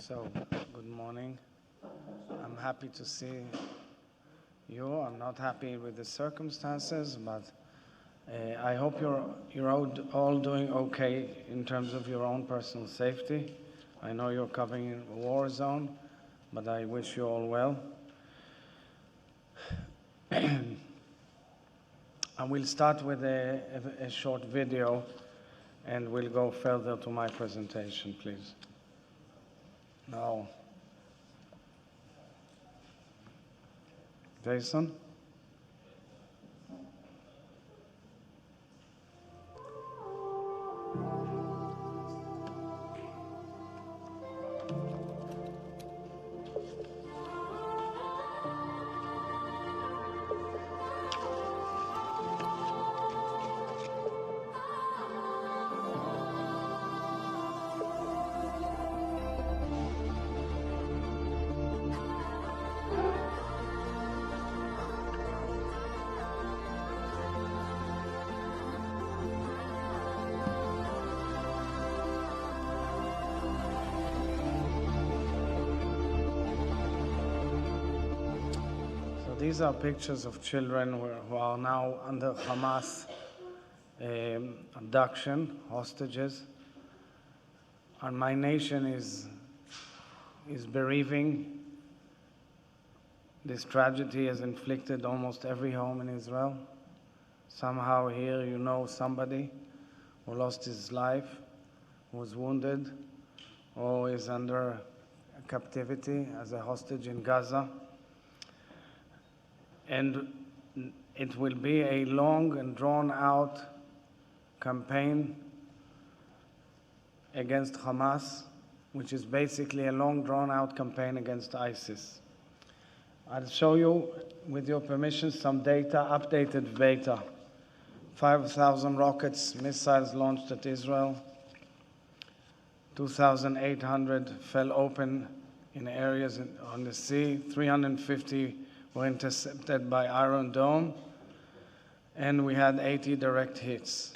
So, good morning. I'm happy to see you. I'm not happy with the circumstances, but I hope you're all doing okay in terms of your own personal safety. I know you're covering a war zone, but I wish you all well. I will start with a short video, and we'll go further to my presentation, please. Now, Jason? These are pictures of children who are now under Hamas abduction, hostages. And my nation is bereaving. This tragedy has inflicted almost every home in Israel. Somehow here you know somebody who lost his life, who was wounded, or is under captivity as a hostage in Gaza. And it will be a long and drawn-out campaign against Hamas, which is basically a long, drawn-out campaign against ISIS. I'll show you, with your permission, some data, updated data. 5,000 rockets, missiles launched at Israel. 2,800 fell open in areas on the sea. 350 were intercepted by Iron Dome, and we had 80 direct hits.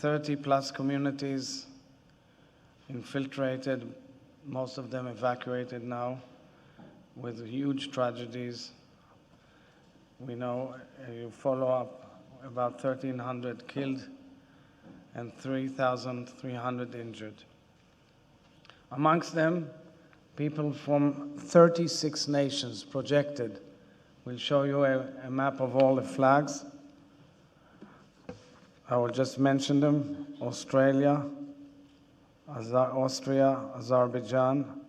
30-plus communities infiltrated, most of them evacuated now, with huge tragedies. We know, you follow up, about 1,300 killed and 3,300 injured. Amongst them, people from 36 nations projected. We'll show you a map of all the flags. I will just mention them. Australia, Austria, Azerbaijan,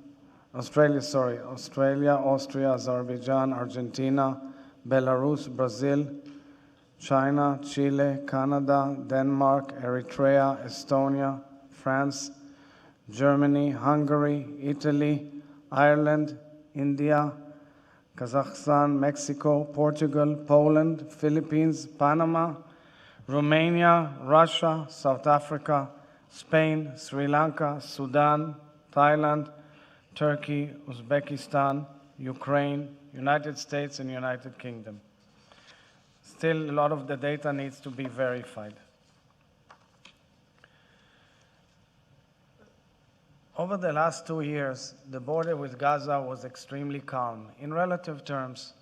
Australia, Austria, Azerbaijan, Argentina, Belarus, Brazil, China, Chile, Canada, Denmark, Eritrea, Estonia, France, Germany, Hungary, Italy, Ireland, India, Kazakhstan, Mexico, Portugal, Poland, Philippines, Panama, Romania, Russia, South Africa, Spain, Sri Lanka, Sudan, Thailand, Turkey, Uzbekistan, Ukraine, United States, and United Kingdom. Still, a lot of the data needs to be verified. Over the last 2 years, the border with Gaza was extremely calm. In relative terms,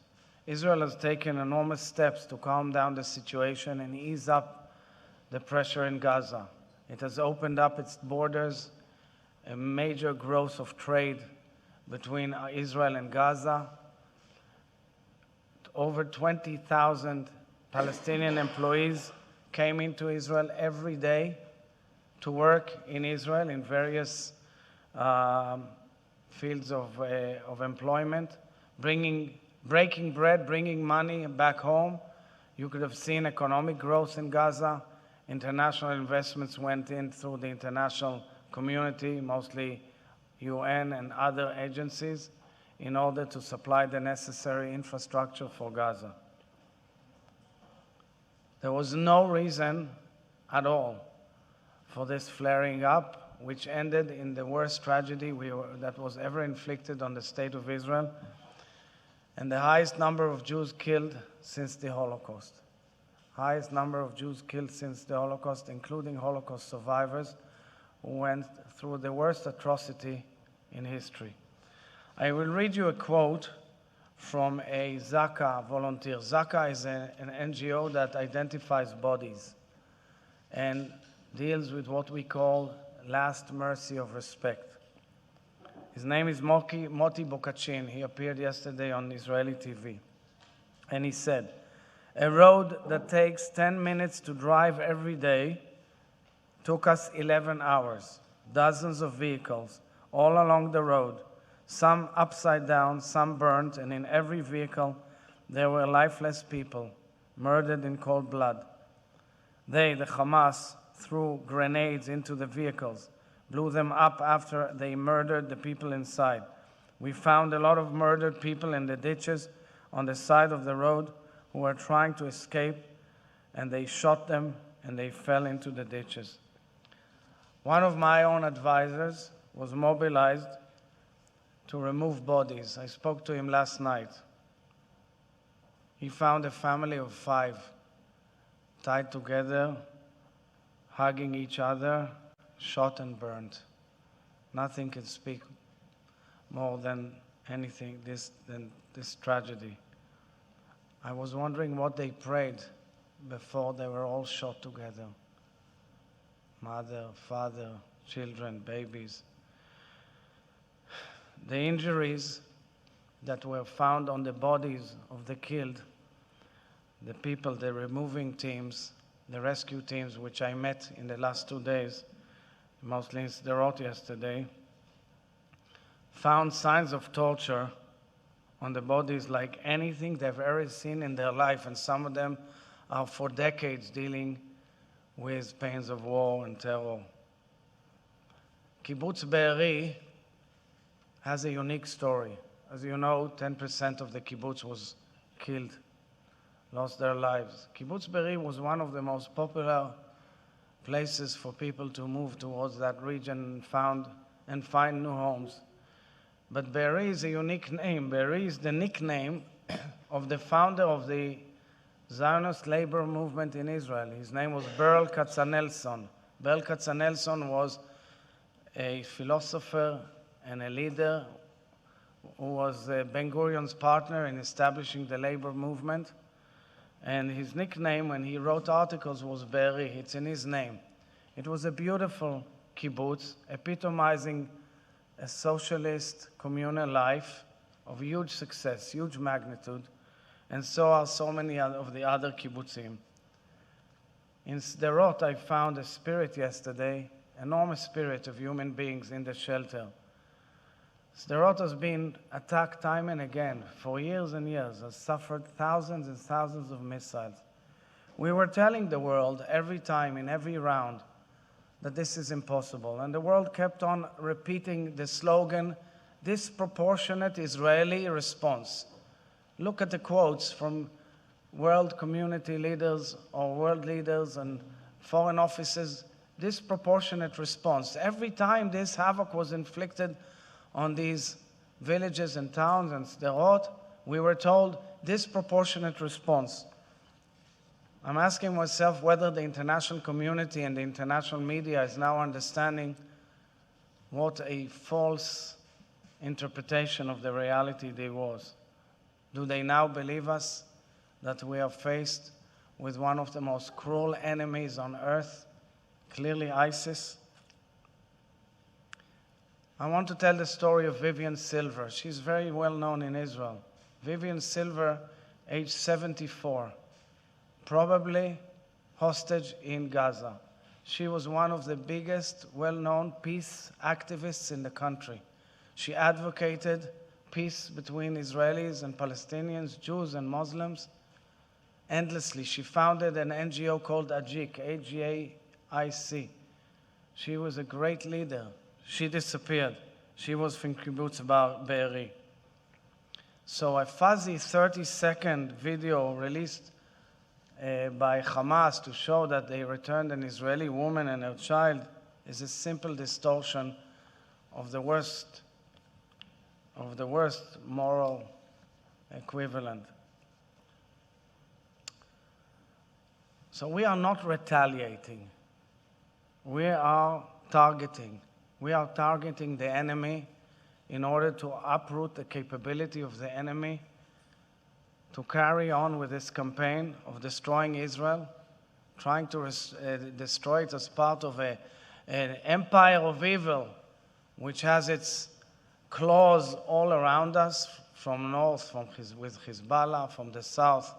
Israel has taken enormous steps to calm down the situation and ease up the pressure in Gaza. It has opened up its borders, a major growth of trade between Israel and Gaza. Over 20,000 Palestinian employees came into Israel every day to work in Israel in various fields of employment, breaking bread, bringing money back home. You could have seen economic growth in Gaza. International investments went in through the international community, mostly UN and other agencies, in order to supply the necessary infrastructure for Gaza. There was no reason at all for this flaring up, which ended in the worst tragedy that was ever inflicted on the state of Israel, and the highest number of Jews killed since the Holocaust. Highest number of Jews killed since the Holocaust, including Holocaust survivors who went through the worst atrocity in history. I will read you a quote from a Zaka volunteer. Zaka is an NGO that identifies bodies and deals with what we call last mercy of respect. His name is Moti Bokachin. He appeared yesterday on Israeli TV. And he said, "A road that takes 10 minutes to drive every day took us 11 hours. Dozens of vehicles all along the road, some upside down, some burnt, and in every vehicle there were lifeless people, murdered in cold blood. They, the Hamas, threw grenades into the vehicles, blew them up after they murdered the people inside. We found a lot of murdered people in the ditches on the side of the road who were trying to escape, and they shot them and they fell into the ditches." One of my own advisors was mobilized to remove bodies. I spoke to him last night. He found a family of 5 tied together, hugging each other, shot and burnt. Nothing can speak more than anything than this tragedy. I was wondering what they prayed before they were all shot together. Mother, father, children, babies. The injuries that were found on the bodies of the killed, the people, the removing teams, the rescue teams, which I met in the last 2 days, mostly in Sderot yesterday, found signs of torture on the bodies like anything they've ever seen in their life, and some of them are for decades dealing with pains of war and terror. Kibbutz Be'eri has a unique story. As you know, 10% of the kibbutz was killed, lost their lives. Kibbutz Be'eri was one of the most popular places for people to move towards that region and find new homes. But Be'eri is a unique name. Be'eri is the nickname of the founder of the Zionist labor movement in Israel. His name was Berl Katznelson. Berl Katznelson was a philosopher and a leader who was Ben-Gurion's partner in establishing the labor movement. And his nickname when he wrote articles was Be'eri. It's in his name. It was a beautiful kibbutz, epitomizing a socialist communal life of huge success, huge magnitude, and so are so many of the other kibbutzim. In Sderot, I found a spirit yesterday, enormous spirit of human beings in the shelter. Sderot has been attacked time and again for years and years, has suffered thousands and thousands of missiles. We were telling the world every time, in every round, that this is impossible. And the world kept on repeating the slogan, disproportionate Israeli response. Look at the quotes from world community leaders or world leaders and foreign offices, disproportionate response. Every time this havoc was inflicted on these villages and towns and Sderot, we were told disproportionate response. I'm asking myself whether the international community and the international media is now understanding what a false interpretation of the reality there was. Do they now believe us that we are faced with one of the most cruel enemies on earth, clearly ISIS? I want to tell the story of Vivian Silver. She's very well known in Israel. Vivian Silver, age 74, probably hostage in Gaza. She was one of the biggest well-known peace activists in the country. She advocated peace between Israelis and Palestinians, Jews and Muslims, endlessly. She founded an NGO called AGIC, A-G-A-I-C. She was a great leader. She disappeared. She was from Kibbutz Be'eri. So a fuzzy 30-second video released by Hamas to show that they returned an Israeli woman and her child is a simple distortion of the worst moral equivalent. So we are not retaliating. We are targeting. We are targeting the enemy in order to uproot the capability of the enemy to carry on with this campaign of destroying Israel, trying to destroy it as part of an empire of evil which has its claws all around us, from north, with Hezbollah, from the south,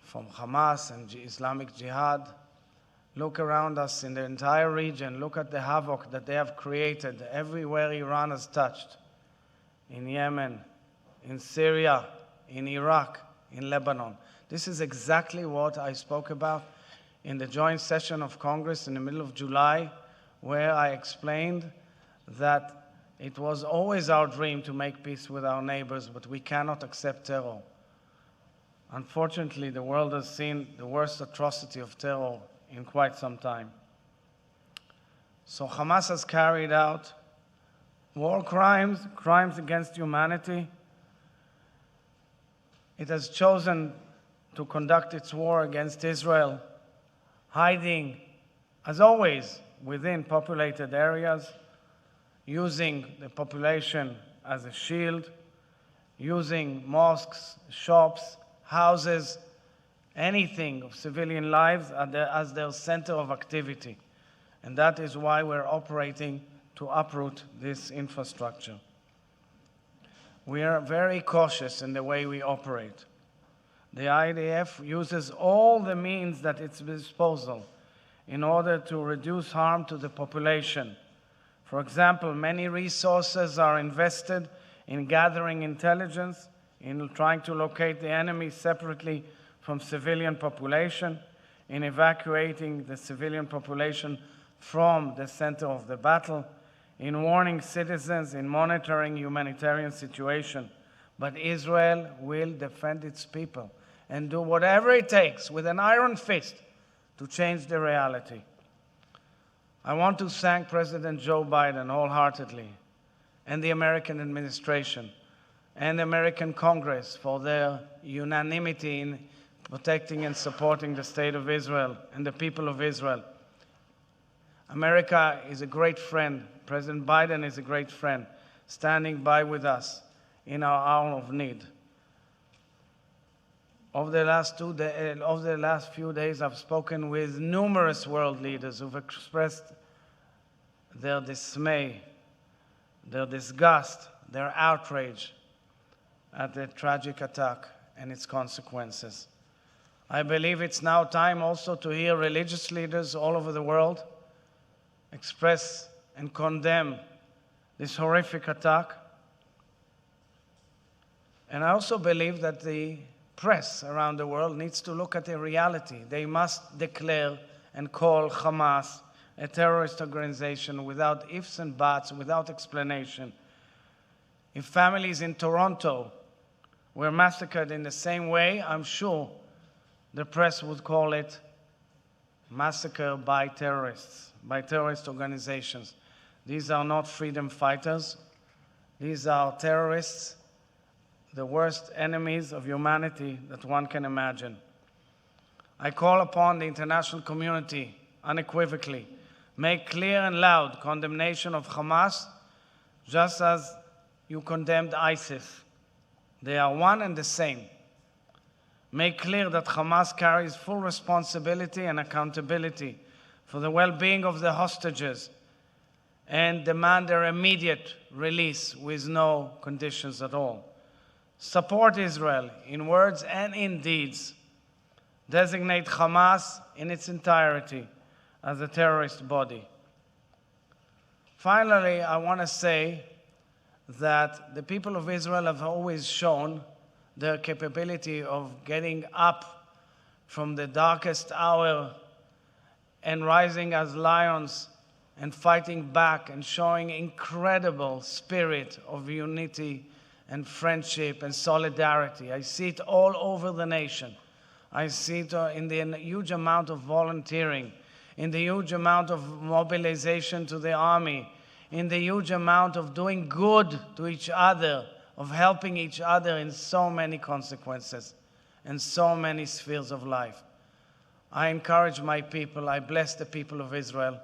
from Hamas and Islamic Jihad. Look around us in the entire region. Look at the havoc that they have created everywhere Iran has touched, in Yemen, in Syria, in Iraq, in Lebanon. This is exactly what I spoke about in the joint session of Congress in the middle of July, where I explained that it was always our dream to make peace with our neighbors, but we cannot accept terror. Unfortunately, the world has seen the worst atrocity of terror in quite some time. So Hamas has carried out war crimes, crimes against humanity. It has chosen to conduct its war against Israel, hiding, as always, within populated areas, using the population as a shield, using mosques, shops, houses, anything of civilian lives as their center of activity. And that is why we're operating to uproot this infrastructure. We are very cautious in the way we operate. The IDF uses all the means at its disposal in order to reduce harm to the population. For example, many resources are invested in gathering intelligence, in trying to locate the enemy separately from civilian population, in evacuating the civilian population from the center of the battle, in warning citizens, in monitoring humanitarian situation. But Israel will defend its people and do whatever it takes with an iron fist to change the reality. I want to thank President Joe Biden wholeheartedly, and the American administration and the American Congress for their unanimity in protecting and supporting the state of Israel and the people of Israel. America is a great friend. President Biden is a great friend, standing by with us in our hour of need. Over the last few days, I've spoken with numerous world leaders who've expressed their dismay, their disgust, their outrage at the tragic attack and its consequences. I believe it's now time also to hear religious leaders all over the world express and condemn this horrific attack. And I also believe that the press around the world needs to look at the reality. They must declare and call Hamas a terrorist organization without ifs and buts, without explanation. If families in Toronto were massacred in the same way, I'm sure the press would call it massacre by terrorists, by terrorist organizations. These are not freedom fighters. These are terrorists, the worst enemies of humanity that one can imagine. I call upon the international community unequivocally, make clear and loud condemnation of Hamas, just as you condemned ISIS. They are one and the same. Make clear that Hamas carries full responsibility and accountability for the well-being of the hostages and demand their immediate release with no conditions at all. Support Israel in words and in deeds. Designate Hamas in its entirety as a terrorist body. Finally, I want to say that the people of Israel have always shown their capability of getting up from the darkest hour and rising as lions and fighting back and showing incredible spirit of unity and friendship and solidarity. I see it all over the nation. I see it in the huge amount of volunteering, in the huge amount of mobilization to the army, in the huge amount of doing good to each other, of helping each other in so many consequences and so many spheres of life. I encourage my people, I bless the people of Israel.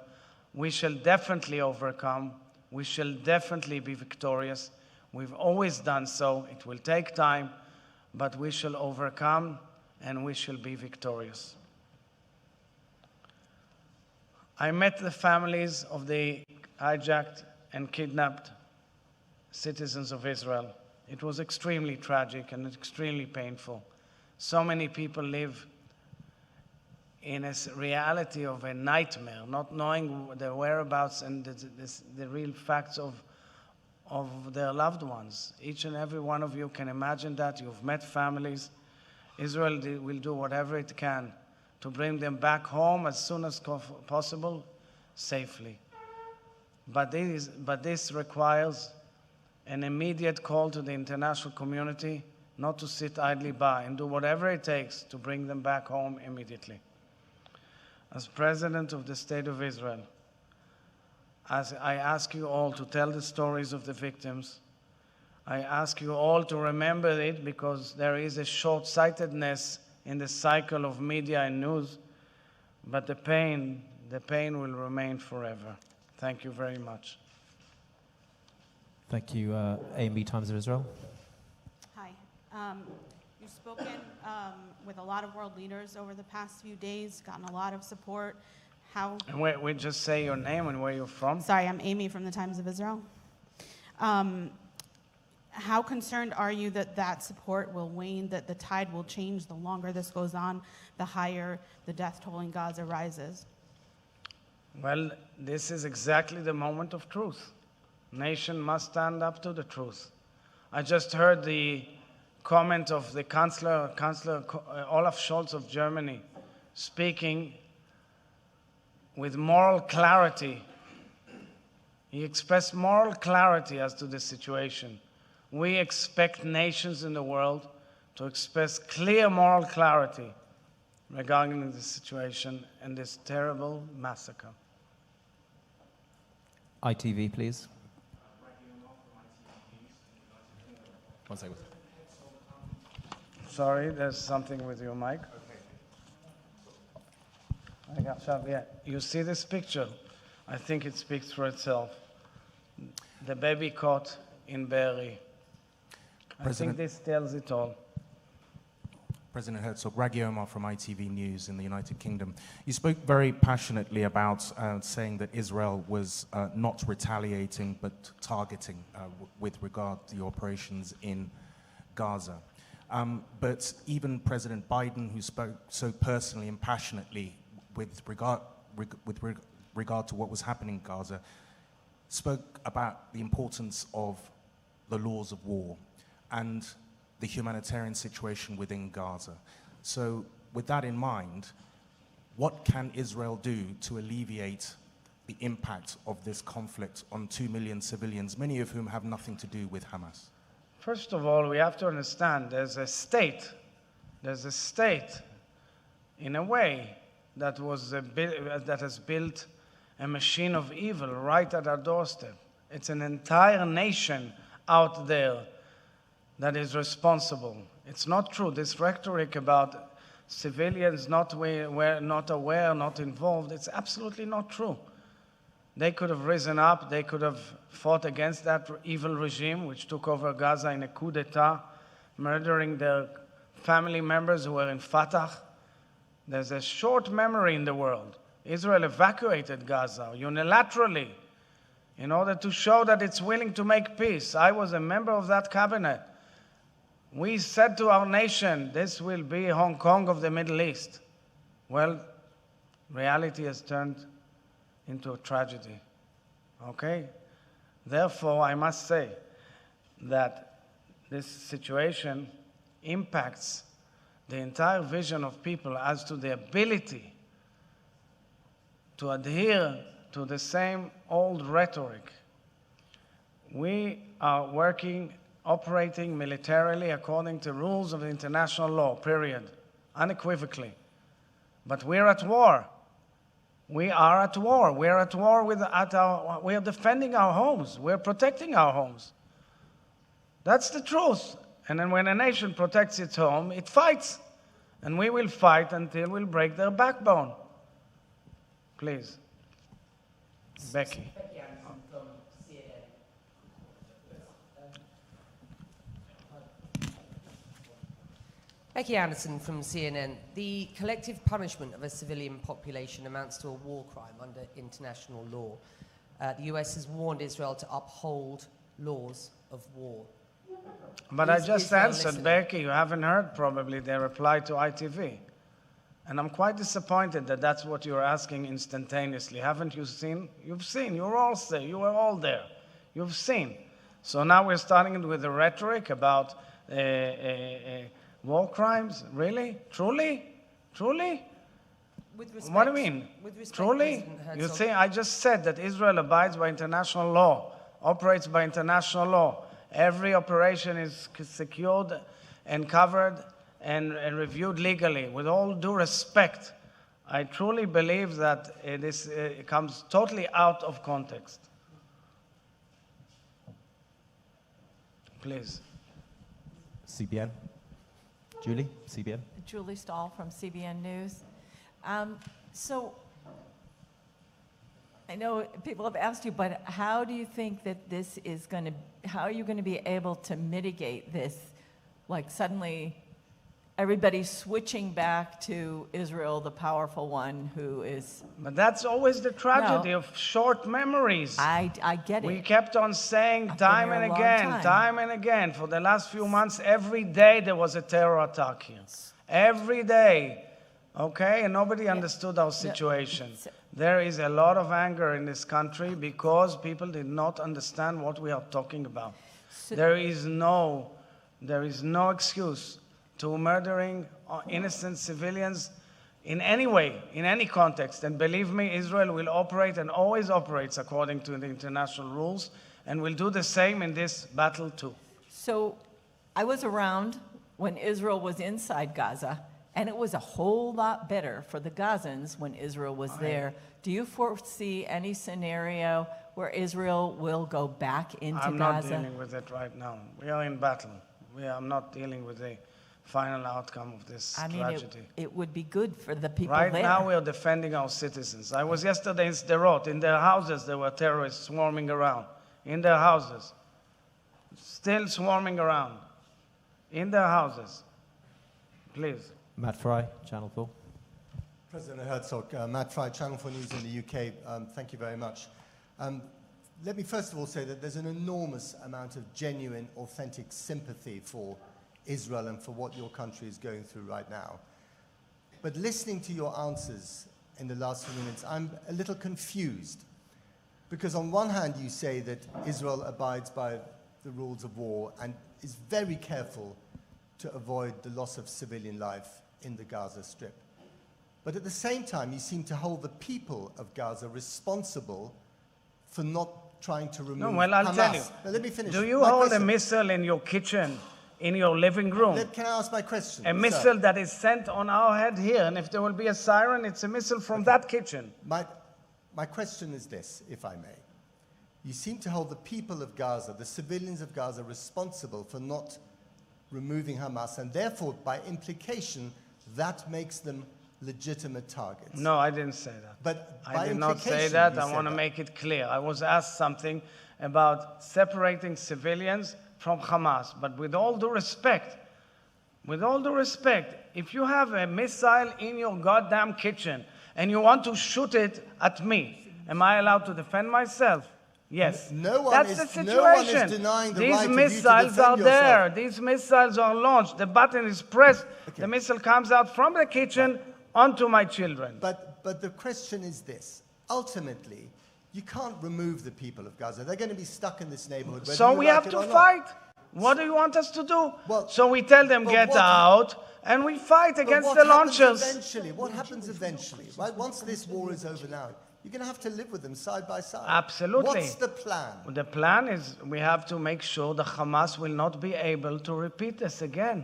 We shall definitely overcome. we shall definitely be victorious. We've always done so. It will take time, but we shall overcome and we shall be victorious. I met the families of the hijacked and kidnapped citizens of Israel. It was extremely tragic and extremely painful. So many people live in a reality of a nightmare, not knowing their whereabouts and the real facts of their loved ones. Each and every one of you can imagine that. You've met families. Israel will do whatever it can to bring them back home as soon as possible, safely. But this requires an immediate call to the international community not to sit idly by and do whatever it takes to bring them back home immediately. As President of the State of Israel, as I ask you all to tell the stories of the victims, I ask you all to remember it, because there is a short-sightedness in the cycle of media and news, but the pain will remain forever. Thank you very much. Thank you, AMB Times of Israel. Hi. You've spoken with a lot of world leaders over the past few days, gotten a lot of support. How? And wait, just say your name and where you're from. Sorry, I'm Amy from the Times of Israel. How concerned are you that that support will wane, that the tide will change the longer this goes on, the higher the death toll in Gaza rises? Well, this is exactly the moment of truth. Nation must stand up to the truth. I just heard the comment of the Chancellor Olaf Scholz of Germany, speaking with moral clarity. He expressed moral clarity as to the situation. We expect nations in the world to express clear moral clarity regarding the situation and this terrible massacre. ITV, please. One second. Sorry, there's something with your mic. Yeah. You see this picture? I think it speaks for itself. The baby caught in Be'eri. I think this tells it all. President Herzog, Raggi Omar from ITV News in the United Kingdom. You spoke very passionately about saying that Israel was not retaliating but targeting with regard to the operations in Gaza. But even President Biden, who spoke so personally and passionately with regard to what was happening in Gaza, spoke about the importance of the laws of war and the humanitarian situation within Gaza. So with that in mind, what can Israel do to alleviate the impact of this conflict on 2 million civilians, many of whom have nothing to do with Hamas? First of all, we have to understand there's a state in a way that has built a machine of evil right at our doorstep. It's an entire nation out there that is responsible. It's not true. This rhetoric about civilians not aware, not involved, it's absolutely not true. They could have risen up, they could have fought against that evil regime which took over Gaza in a coup d'etat, murdering their family members who were in Fatah. There's a short memory in the world. Israel evacuated Gaza unilaterally in order to show that it's willing to make peace. I was a member of that cabinet. We said to our nation, this will be Hong Kong of the Middle East. Well, reality has turned into a tragedy, okay? Therefore, I must say that this situation impacts the entire vision of people as to the ability to adhere to the same old rhetoric. We are operating militarily according to rules of international law, period, unequivocally. But we're at war. We are at war. We're at war we are defending our homes. We're protecting our homes. That's the truth. And then when a nation protects its home, it fights. And we will fight until we'll break their backbone. Please. Becky. Becky Anderson from CNN. Becky Anderson from CNN. The collective punishment of a civilian population amounts to a war crime under international law. The US has warned Israel to uphold laws of war. But Is I just Israel answered, listening? Becky, you haven't heard probably their reply to ITV. And I'm quite disappointed that that's what you're asking instantaneously. Haven't you seen? You've seen, you were all there. You've seen. So now we're starting with the rhetoric about war crimes? Really? Truly? Truly? With respect, What do you mean? With respect, Truly? President You Herzog, see, I just said that Israel abides by international law, operates by international law. Every operation is secured and covered and reviewed legally. With all due respect, I truly believe that it comes totally out of context. Please. CBN. Julie, CBN. Julie Stahl from CBN News. So I know people have asked you, but how do you think that this is going to, how are you going to be able to mitigate this? Like suddenly everybody's switching back to Israel, the powerful one who is, But that's always the tragedy No. of short memories. I get We it. kept on saying I've been time here and a long again, time and again, for the last few months, every day there was a terror attack here. Every day, okay? And nobody understood our situation. So- There is a lot of anger in this country because people did not understand what we are talking about. So- There is no excuse to murdering innocent civilians in any way, in any context. And believe me, Israel will operate and always operates according to the international rules and will do the same in this battle too. So I was around when Israel was inside Gaza, and it was a whole lot better for the Gazans when Israel was there. Do you foresee any scenario where Israel will go back into I'm not Gaza? dealing with it right now. We are in battle. I'm not dealing with the final outcome of this I mean, tragedy. it would be good for the people Right there. now, we are defending our citizens. I was yesterday in Sderot. In their houses, there were terrorists swarming around. In their houses. Still swarming around. In their houses. Please. Matt Fry, Channel 4. President Herzog, Matt Fry, Channel 4 News in the UK. Thank you very much. Let me first of all say that there's an enormous amount of genuine, authentic sympathy for Israel and for what your country is going through right now. But listening to your answers in the last few minutes, I'm a little confused. Because on one hand, you say that Israel abides by the rules of war and is very careful to avoid the loss of civilian life in the Gaza Strip. But at the same time, you seem to hold the people of Gaza responsible for not trying to remove No, well, I'll Hamas. tell you. Now, let me finish. Do you My hold a question- missile in your kitchen, in your living room? Can I ask my question? A sir? missile that is sent on our head here, and if there will be a siren, it's a missile from that kitchen. My question is this, if I may. You seem to hold the people of Gaza, the civilians of Gaza, responsible for not removing Hamas, and therefore, by implication, that makes them legitimate targets. No, I didn't say that. But by I did not say implication, that. you I said want to that. make it clear. I was asked something about separating civilians from Hamas. But with all due respect, if you have a missile in your goddamn kitchen and you want to shoot it at me, am I allowed to defend myself? Yes. No one That's is- the situation. no one is denying the These right of you to missiles defend are there. yourself. These missiles are launched. The button is pressed. The missile comes out from the kitchen onto my children. But the question is this. Ultimately, you can't remove the people of Gaza. They're going to be stuck in this neighborhood. whether So you we like have it to or not. fight. What do you want us to do? Well, So we tell them, but get what- out, and we fight But against what the happens launchers. Eventually? What happens eventually? Right? Once this war is over now, you're going to have to live with them side by side. Absolutely. What's the plan? The plan is we have to make sure the Hamas will not be able to repeat this again.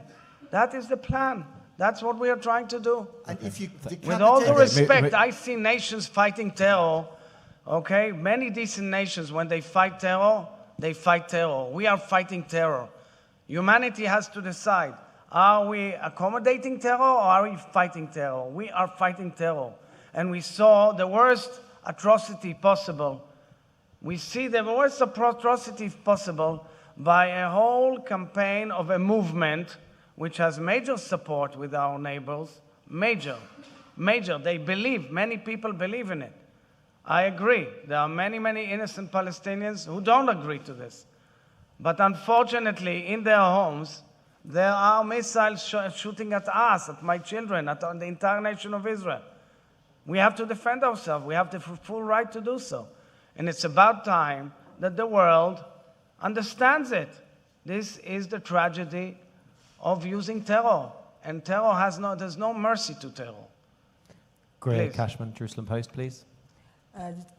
That is the plan. That's what we are trying to do. And if you With all due decapitate- respect, I see nations fighting terror, okay? Many decent nations, when they fight terror, they fight terror. We are fighting terror. Humanity has to decide, are we accommodating terror or are we fighting terror? We are fighting terror. And we saw the worst atrocity possible. We see the worst atrocity possible by a whole campaign of a movement which has major support with our neighbors, major. They believe, many people believe in it. I agree. There are many, many innocent Palestinians who don't agree to this. But unfortunately, in their homes, there are missiles shooting at us, at my children, at the entire nation of Israel. We have to defend ourselves. We have the full right to do so. And it's about time that the world understands it. This is the tragedy of using terror. And terror there's no mercy to terror. Greer Please. Cashman, Jerusalem Post, please.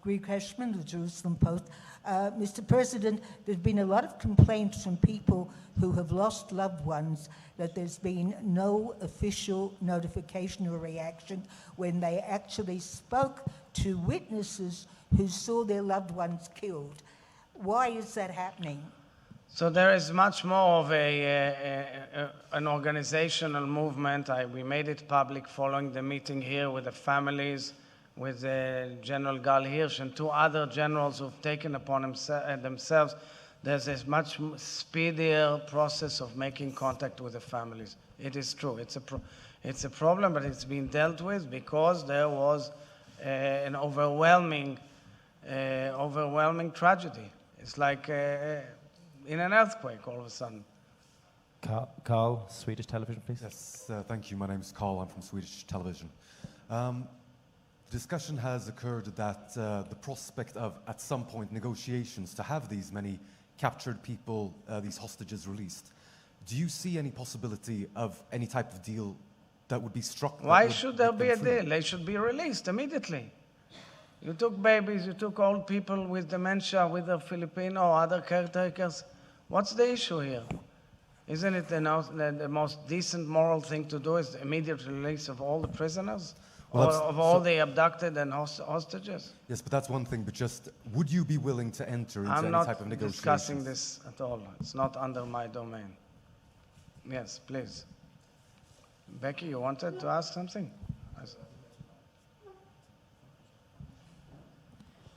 Greer Cashman, the Jerusalem Post. Mr. President, there's been a lot of complaints from people who have lost loved ones that there's been no official notification or reaction when they actually spoke to witnesses who saw their loved ones killed. Why is that happening? So there is much more of an organizational movement. We made it public following the meeting here with the families, with General Gal Hirsch and 2 other generals who've taken upon themselves. There's a much speedier process of making contact with the families. It is true. It's a problem, but it's been dealt with because there was an overwhelming tragedy. It's like in an earthquake all of a sudden. Carl, Swedish television, please. Yes, thank you. My name is Carl. I'm from Swedish television. Discussion has occurred that the prospect of, at some point, negotiations to have these many captured people, these hostages released. Do you see any possibility of any type of deal that would be struck? Why should there be a deal? They should be released immediately. You took babies, you took old people with dementia, with the Filipino or other caretakers. What's the issue here? Isn't it the most decent moral thing to do is the immediate release of all the prisoners? Well, of all the abducted and hostages? Yes, but that's one thing, but just, would you be willing to enter into any type of I'm not negotiations? discussing this at all. It's not under my domain. Yes, please. Becky, you wanted to ask something?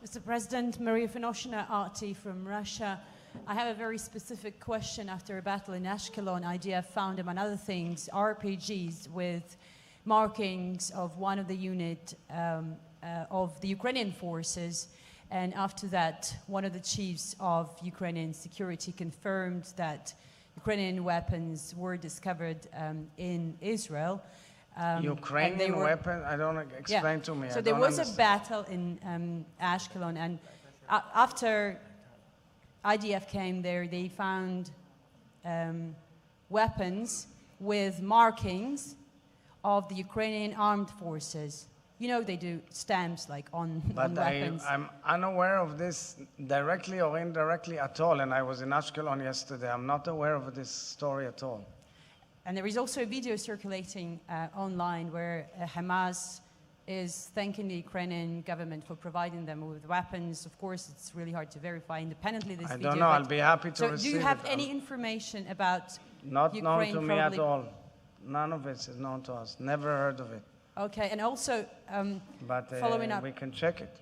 Mr. President, Maria Finoshina, RT from Russia. I have a very specific question. After a battle in Ashkelon, IDF found, among other things, RPGs with markings of one of the unit of the Ukrainian forces. And after that, one of the chiefs of Ukrainian security confirmed that Ukrainian weapons were discovered in Israel. Ukrainian weapon? I don't explain to me. So there was a battle in Ashkelon, and after IDF came there, they found weapons with markings of the Ukrainian armed forces. You know, they do stamps like on weapons. I'm unaware of this directly or indirectly at all, and I was in Ashkelon yesterday. I'm not aware of this story at all. And there is also a video circulating online where Hamas is thanking the Ukrainian government for providing them with weapons. Of course, it's really hard to verify independently this video. I don't know. I'll be happy to receive it. So do you have any information about Not Ukraine known to me at all. None of it is known to us. Never heard of it. Okay, and also But following up. we can check it.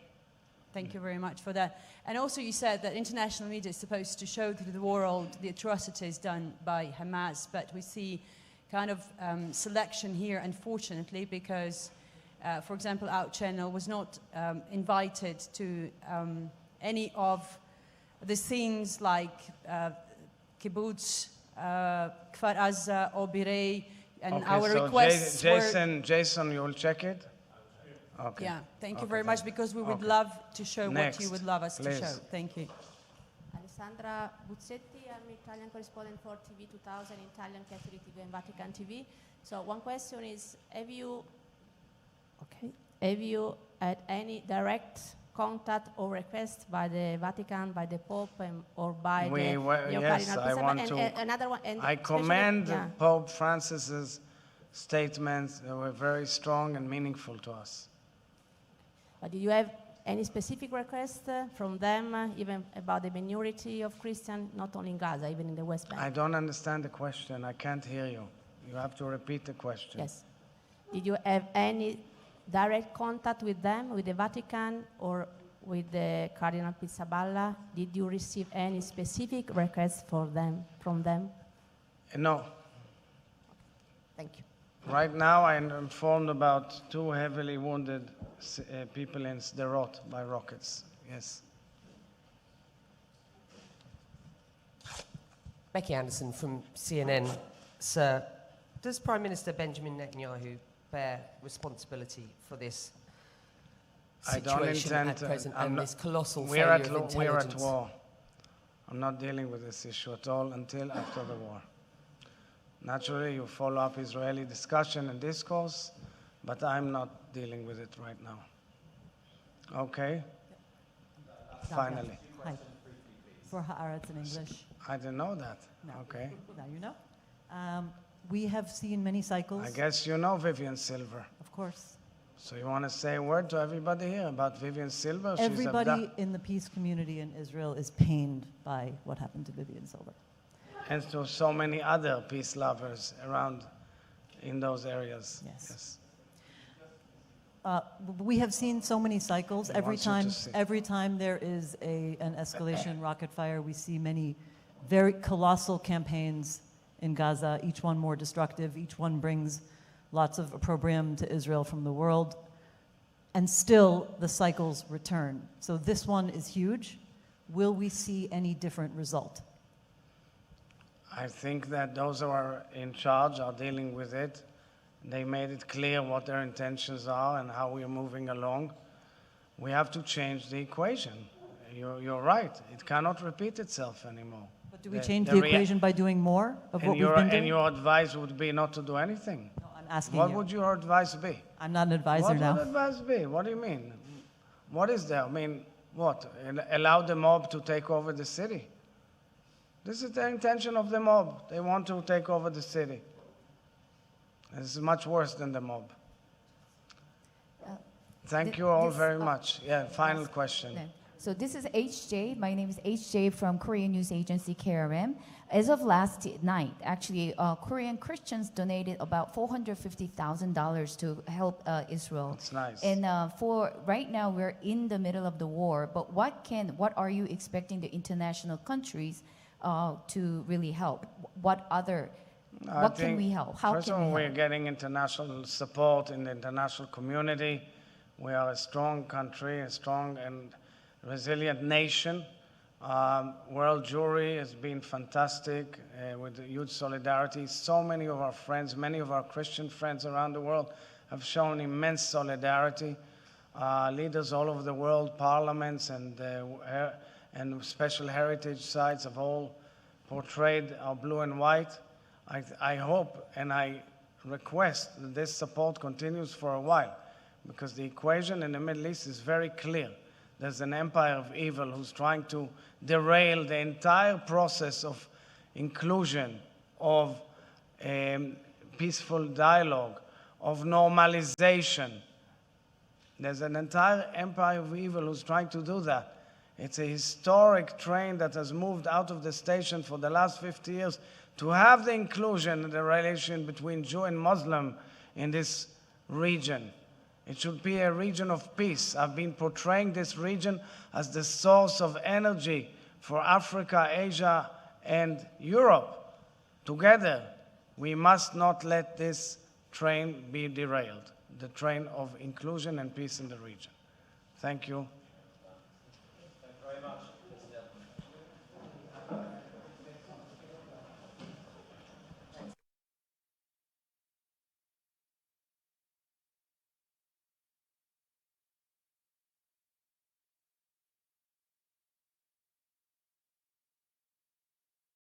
Thank you very much for that. And also you said that international media is supposed to show to the world the atrocities done by Hamas, but we see kind of selection here, unfortunately, because, for example, our channel was not invited to any of the things like kibbutz, Kfar Aza, or Birei, and Okay, our so requests were... Jason, you will check it? Okay. Yeah, thank you Okay, very much, because we would love to show what you would love us to show. Thank you. Alessandra Buzzetti, I'm Italian correspondent for TV 2000, Italian Catholic TV and Vatican TV. So one question is, have you had any direct contact or request by the Vatican, by the Pope, or by Yes, I want to. Another one. And I commend Pope Francis's statements. They were very strong and meaningful to us. But do you have any specific requests from them, even about the minority of Christians, not only in Gaza, even in the West Bank? I don't understand the question. I can't hear you. You have to repeat the question. Yes. Did you have any direct contact with them, with the Vatican, or with the Cardinal Pizzaballa? Did you receive any specific requests from them? No. Thank you. Right now, I'm informed about 2 heavily wounded people in Sderot by rockets. Yes. Becky Anderson from CNN. Sir, does Prime Minister Benjamin Netanyahu bear responsibility for this I don't situation intend at to. present I'm and not- this colossal we're failure at of lo- We're at intelligence? war. I'm not dealing with this issue at all until after the war. Naturally, you follow up Israeli discussion and discourse, but I'm not dealing with it right now. Okay? Finally. Hi. For Haaretz in English. I didn't know that. No. Okay. Now you know. We have seen many cycles. I guess you know Vivian Silver. Of course. So you want to say a word to everybody here about Vivian Silver? She's Everybody in the peace community in Israel is pained by what happened to Vivian Silver. and to so many other peace lovers around in those areas. Yes. We have seen so many cycles. Every time there is an escalation, rocket fire, we see many very colossal campaigns in Gaza, each one more destructive, each one brings lots of opprobrium to Israel from the world, and still the cycles return. So this one is huge. Will we see any different result? I think that those who are in charge are dealing with it. They made it clear what their intentions are and how we are moving along. We have to change the equation. You're right. It cannot repeat itself anymore. But do we change the equation by doing more of what we've been doing? And your advice would be not to do anything. No, I'm asking What you. would your advice be? I'm not an advisor now. What would advice be? What do you mean? What is there? I mean, what? Allow the mob to take over the city? This is the intention of the mob. They want to take over the city. This is much worse than the mob. Thank you all very much. Yeah, final question. So this is HJ. My name is HJ from Korean news agency KRM. As of last night, actually, Korean Christians donated about $450,000 to help Israel. That's nice. And for right now, we're in the middle of the war. But what are you expecting the international countries to really help? What can we help? How first can of all, we we're help? getting international support in the international community. We are a strong country, a strong and resilient nation. World Jewry has been fantastic with huge solidarity. So many of our friends, many of our Christian friends around the world have shown immense solidarity. Leaders all over the world, parliaments and special heritage sites have all portrayed our blue and white. I hope and I request that this support continues for a while, because the equation in the Middle East is very clear. There's an empire of evil who's trying to derail the entire process of inclusion, of peaceful dialogue, of normalization. There's an entire empire of evil who's trying to do that. It's a historic train that has moved out of the station for the last 50 years to have the inclusion and the relation between Jew and Muslim in this region. It should be a region of peace. I've been portraying this region as the source of energy for Africa, Asia, and Europe. Together, we must not let this train be derailed, the train of inclusion and peace in the region. Thank you.